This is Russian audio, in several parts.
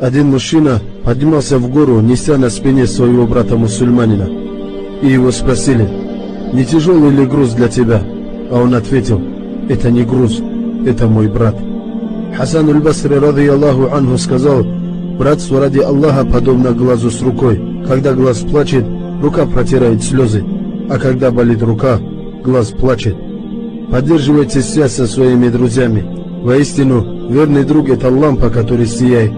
Один мужчина поднимался в гору, неся на спине своего брата-мусульманина. И его спросили: «Не тяжелый ли груз для тебя?» А он ответил: «Это не груз, это мой брат». Хасан аль-Басри, ради Аллаху анху, сказал: «Братство ради Аллаха подобно глазу с рукой. Когда глаз плачет, рука протирает слезы, а когда болит рука, глаз плачет». Поддерживайте связь со своими друзьями. Воистину, верный друг — это лампа, которая сияет.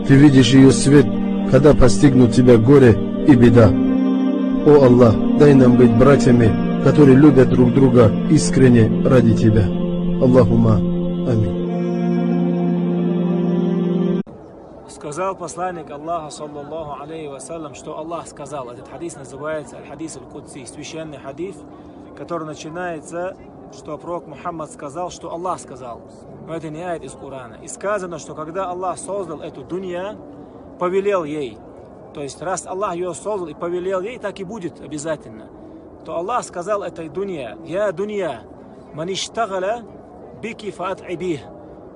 Ты видишь ее свет, когда постигнут тебя горе и беда. О Аллах, дай нам быть братьями, которые любят друг друга искренне ради Тебя. Аллахумма амин. Сказал посланник Аллаха, саллаллаху алейхи вассалям, что Аллах сказал. Этот хадис называется хадис аль-Кудси, священный хадис, который начинается, что пророк Мухаммад сказал, что Аллах сказал. Но это не аят из Корана. И сказано, что когда Аллах создал эту дунья, повелел ей. То есть, раз Аллах ее создал и повелел ей, так и будет обязательно. То Аллах сказал этой дунья: «Я дунья, маништагаля бики фаат'ибих».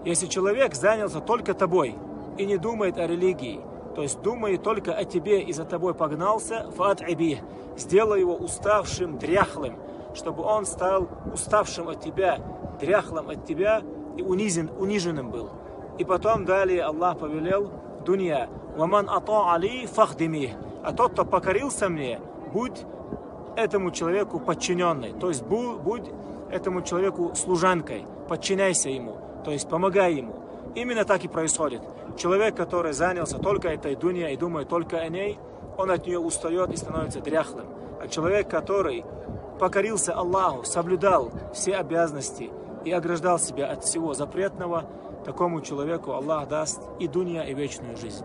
Если человек занялся только тобой и не думает о религии, то есть думает только о тебе и за тобой погнался, фаат'ибих, сделай его уставшим, дряхлым, чтобы он стал уставшим от тебя, дряхлым от тебя и униженным был. И потом далее Аллах повелел: дунья, ваман ата али фахдими, а тот, кто покорился мне, будь этому человеку подчиненной, то есть будь этому человеку служанкой, подчиняйся ему, то есть помогай ему. Именно так и происходит. Человек, который занялся только этой дуньей и думает только о ней, он от нее устает и становится дряхлым. А человек, который покорился Аллаху, соблюдал все обязанности и ограждал себя от всего запретного, такому человеку Аллах даст и дунья, и вечную жизнь.